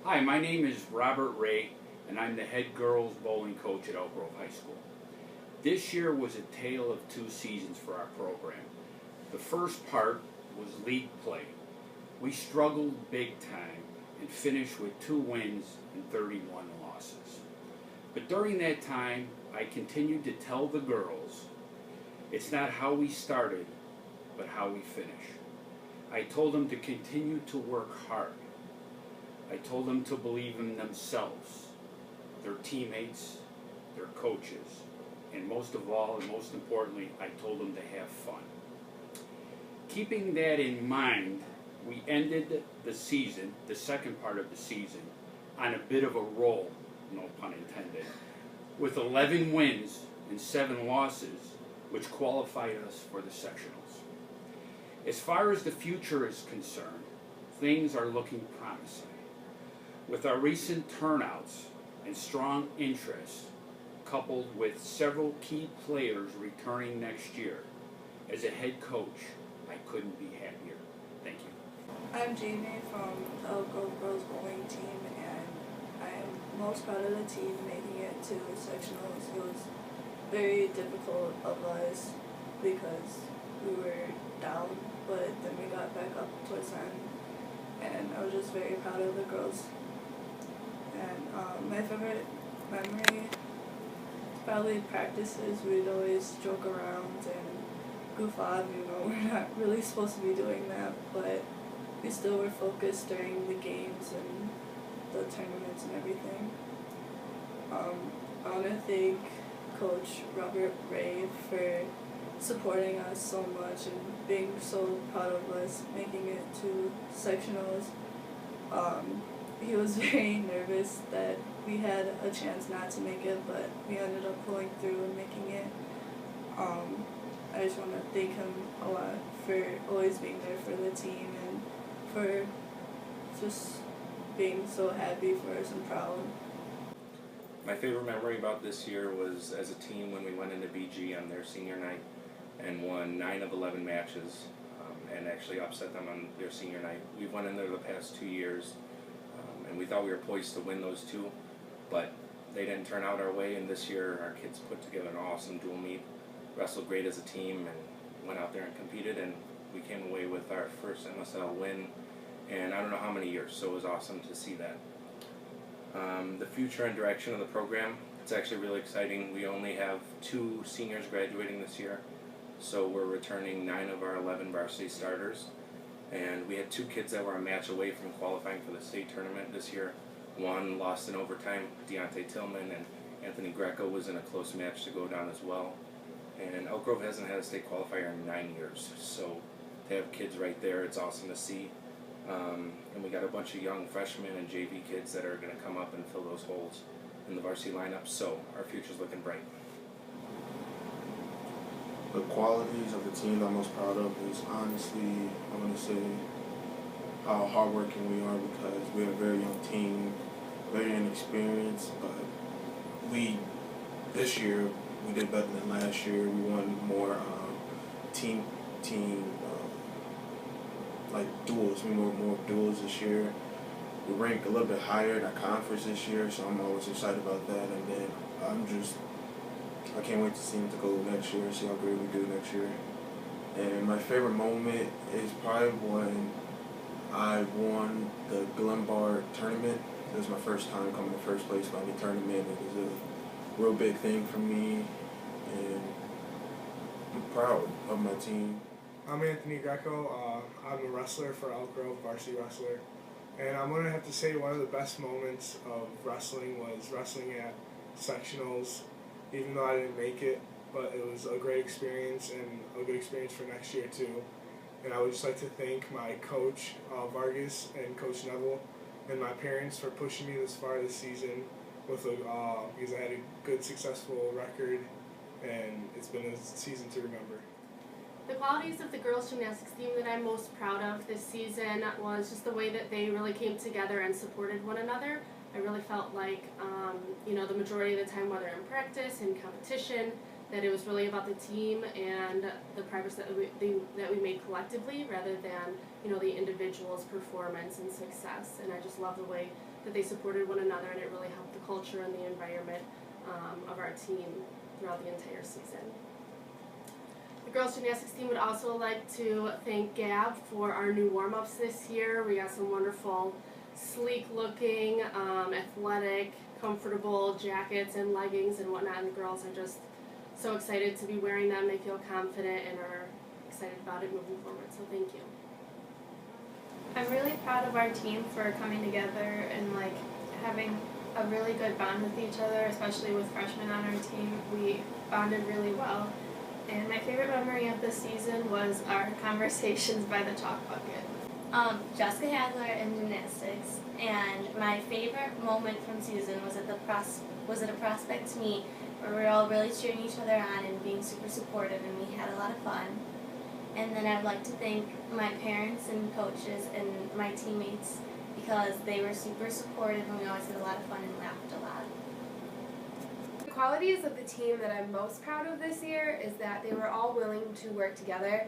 Hi, my name is Robert Ray, and I'm the head girls bowling coach at Elk Grove High School. This year was a tale of two seasons for our program. The first part was league play. We struggled big time and finished with 2 wins and 31 losses. But during that time, I continued to tell the girls, it's not how we started, but how we finish. I told them to continue to work hard. I told them to believe in themselves, their teammates, their coaches, and most of all, and most importantly, I told them to have fun. Keeping that in mind, we ended the season, the second part of the season, on a bit of a roll, no pun intended, with 11 wins and 7 losses, which qualified us for the sectionals. As far as the future is concerned, things are looking promising. With our recent turnouts and strong interest, coupled with several key players returning next year, as a head coach, I couldn't be happier. Thank you. I'm Jamie from the Elk Grove Girls Bowling Team, and I am most proud of the team making it to sectionals. It was very difficult of us because we were down, but then we got back up towards the end, and I was just very proud of the girls. And my favorite memory is probably practices. We'd always joke around and goof on, we're not really supposed to be doing that, but we still were focused during the games and the tournaments and everything. I want to thank Coach Robert Ray for supporting us so much and being so proud of us making it to sectionals. He was very nervous that we had a chance not to make it, but we ended up pulling through and making it. I just want to thank him a lot for always being there for the team and for just being so happy for us and proud. My favorite memory about this year was as a team when we went into BG on their senior night and won 9 of 11 matches and actually upset them on their senior night. We've went in there the past 2 years and we thought we were poised to win those 2, but they didn't turn out our way, and this year our kids put together an awesome dual meet, wrestled great as a team, and went out there and competed, and we came away with our first MSL win in I don't know how many years, so it was awesome to see that. The future and direction of the program, it's actually really exciting. We only have 2 seniors graduating this year, so we're returning 9 of our 11 varsity starters, and we had 2 kids that were a match away from qualifying for the state tournament this year. One lost in overtime, Deontay Tillman, and Anthony GRECO was in a close match to go down as well. And Elk Grove hasn't had a state qualifier in 9 years, so to have kids right there, it's awesome to see. And we got a bunch of young freshmen and JV kids that are going to come up and fill those holes in the varsity lineup, so our future's looking bright. The qualities of the team I'm most proud of is honestly, I want to say how hardworking we are, because we're a very young team, very inexperienced, but this year we did better than last year. We won more team like duels. We won more duels this year. We ranked a little bit higher in our conference this year, so I'm always excited about that. And then I can't wait to see him to go next year, see how great we do next year. And my favorite moment is probably when I won the Glenbard tournament. It was my first time coming to first place by any tournament. It was a real big thing for me, and I'm proud of my team. I'm Anthony GRECO. I'm a wrestler for Elk Grove, varsity wrestler. And I'm going to have to say one of the best moments of wrestling was wrestling at sectionals, even though I didn't make it, but it was a great experience and a good experience for next year too. And I would just like to thank my coach, VARGAS, and Coach Neville, and my parents for pushing me this far this season because I had a good, successful record, and it's been a season to remember. The qualities of the girls' gymnastics team that I'm most proud of this season was just the way that they really came together and supported one another. I really felt like, the majority of the time, whether in practice, in competition, that it was really about the team and the progress that we made collectively rather than, you know, the individual's performance and success. And I just love the way that they supported one another, and it really helped the culture and the environment of our team throughout the entire season. The girls gymnastics team would also like to thank Gab for our new warm-ups this year. We got some wonderful, sleek-looking, athletic, comfortable jackets and leggings and whatnot, and the girls are just so excited to be wearing them. They feel confident and are excited about it moving forward, so thank you. I'm really proud of our team for coming together and having a really good bond with each other, especially with freshmen on our team. We bonded really well. And my favorite memory of this season was our conversations by the chalk bucket. Jessica HADLER in gymnastics, and my favorite moment from season was at a prospect meet where we were all really cheering each other on and being super supportive, and we had a lot of fun. And then I'd like to thank my parents and coaches and my teammates because they were super supportive, and we always had a lot of fun and laughed a lot. The qualities of the team that I'm most proud of this year is that they were all willing to work together.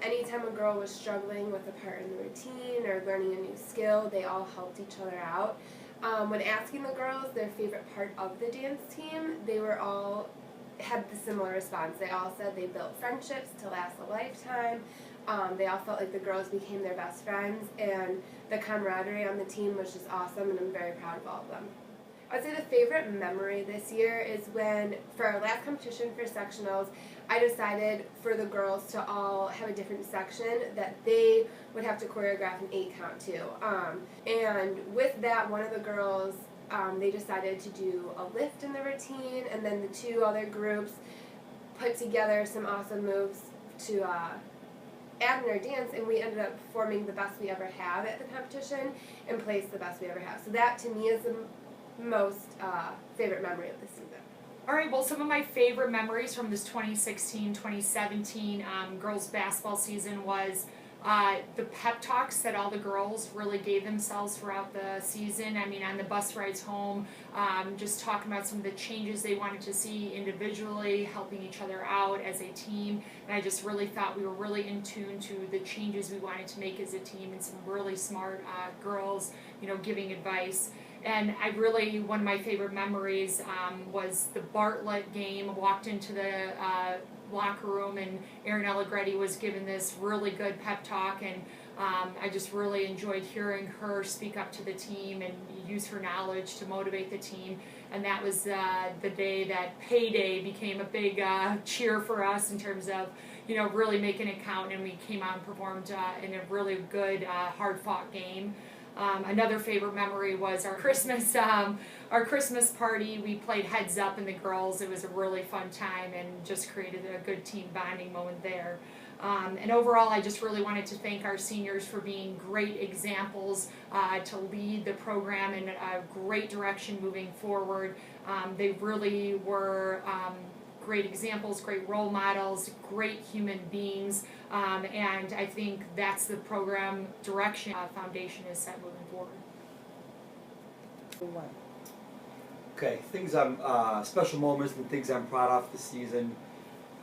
Anytime a girl was struggling with a part in the routine or learning a new skill, they all helped each other out. When asking the girls their favorite part of the dance team, they were all had the similar response. They all said they built friendships to last a lifetime. They all felt like the girls became their best friends, and the camaraderie on the team was just awesome, and I'm very proud of all of them. I'd say the favorite memory this year is when, for our last competition for sectionals, I decided for the girls to all have a different section that they would have to choreograph an 8-count to. And with that, one of the girls, they decided to do a lift in the routine, and then the two other groups put together some awesome moves to add in our dance, and we ended up performing the best we ever have at the competition and placed the best we ever have. So that, to me, is the most favorite memory of the season. Alright, well, some of my favorite memories from this 2016-2017 girls basketball season was the pep talks that all the girls really gave themselves throughout the season. I mean, on the bus rides home, just talking about some of the changes they wanted to see individually, helping each other out as a team, and I just really thought we were really in tune to the changes we wanted to make as a team, and some really smart girls, you know, giving advice. And one of my favorite memories was the Bartlett game. I walked into the locker room, and Erin Allegretti was given this really good pep talk, and I just really enjoyed hearing her speak up to the team and use her knowledge to motivate the team. And that was the day that payday became a big cheer for us in terms of, you know, really making it count, and we came out and performed in a really good, hard-fought game. Another favorite memory was our Christmas party. We played Heads Up in the girls. It was a really fun time and just created a good team bonding moment there. And overall, I just really wanted to thank our seniors for being great examples to lead the program in a great direction moving forward. They really were great examples, great role models, great human beings, and I think that's the program direction foundation is set moving forward. Okay, special moments and things I'm proud of this season.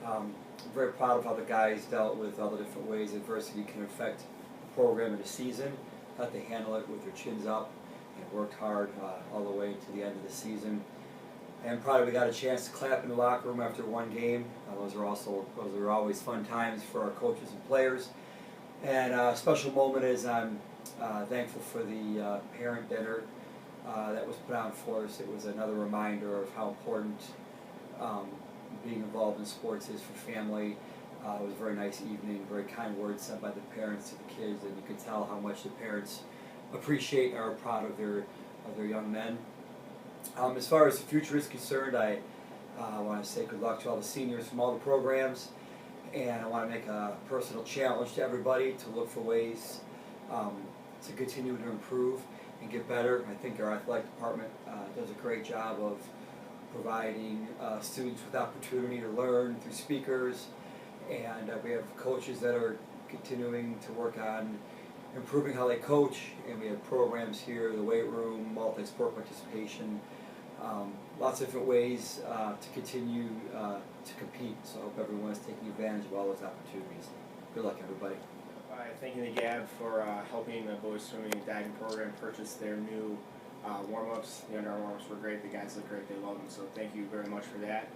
I'm very proud of how the guys dealt with all the different ways adversity can affect the program in a season. How they handle it with their chins up and worked hard all the way to the end of the season. And probably we got a chance to clap in the locker room after one game. Those are always fun times for our coaches and players. And a special moment is I'm thankful for the parent dinner that was put on for us. It was another reminder of how important being involved in sports is for family. It was a very nice evening, very kind words said by the parents to the kids, and you could tell how much the parents appreciate and are proud of their young men. As far as the future is concerned, I want to say good luck to all the seniors from all the programs, and I want to make a personal challenge to everybody to look for ways to continue to improve and get better. I think our athletic department does a great job of providing students with opportunity to learn through speakers, and we have coaches that are continuing to work on improving how they coach, and we have programs here, the weight room, multi-sport participation, Lots of different ways to continue to compete. So I hope everyone is taking advantage of all those opportunities. Good luck, everybody. Thanking the GAB for helping the boys swimming and diving program purchase their new warm-ups. The underarm warm-ups were great. The guys look great. They love them. So thank you very much for that.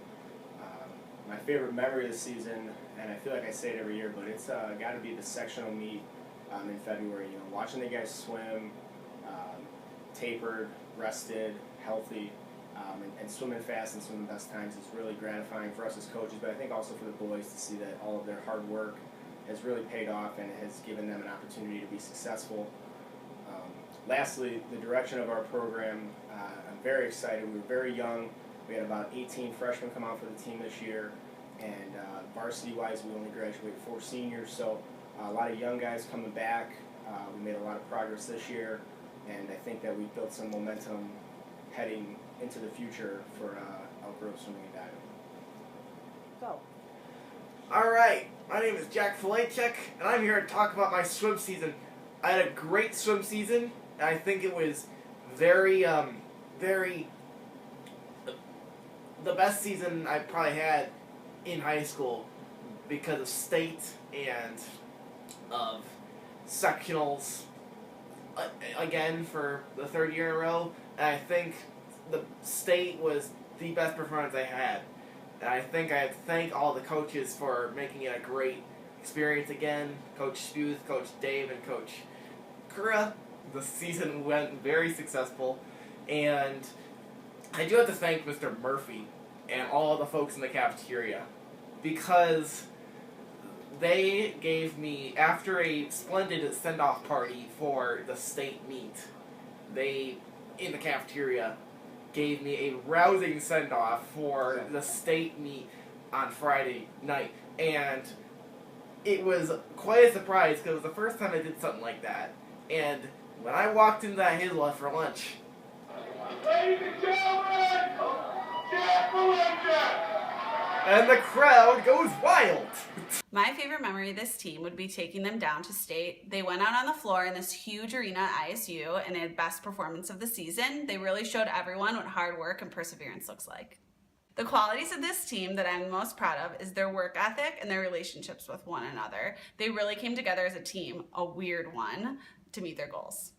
My favorite memory of the season, and I feel like I say it every year, but it's got to be the sectional meet in February. You know, watching the guys swim, tapered, rested, healthy, and swimming fast and swimming best times is really gratifying for us as coaches, but I think also for the boys to see that all of their hard work has really paid off and has given them an opportunity to be successful. Lastly, the direction of our program, I'm very excited. We were very young. We had about 18 freshmen come out for the team this year, and varsity-wise, we only graduated 4 seniors, so a lot of young guys coming back. We made a lot of progress this year, and I think that we built some momentum heading into the future for Elk Grove swimming and diving. Go. All right, my name is Jack FALEJCZYK, and I'm here to talk about my swim season. I had a great swim season, and I think it was very the best season I probably had in high school because of state and of sectionals again for the 3rd year in a row. And I think the state was the best performance I had. And I think I have to thank all the coaches for making it a great experience again. Coach Sputh, Coach Dave, and Coach KURA. The season went very successful. And I do have to thank Mr. Murphy and all the folks in the cafeteria because they gave me, after a splendid send-off party for the state meet, they, in the cafeteria, gave me a rousing send-off for the state meet on Friday night. And it was quite a surprise because it was the first time I did something like that. And when I walked into that Hazelnut for lunch, ladies and gentlemen, Jack FALEJCZYK! And the crowd goes wild. My favorite memory of this team would be taking them down to state. They went out on the floor in this huge arena at ISU and they had best performance of the season. They really showed everyone what hard work and perseverance looks like. The qualities of this team that I'm most proud of is their work ethic and their relationships with one another. They really came together as a team, a weird one, to meet their goals.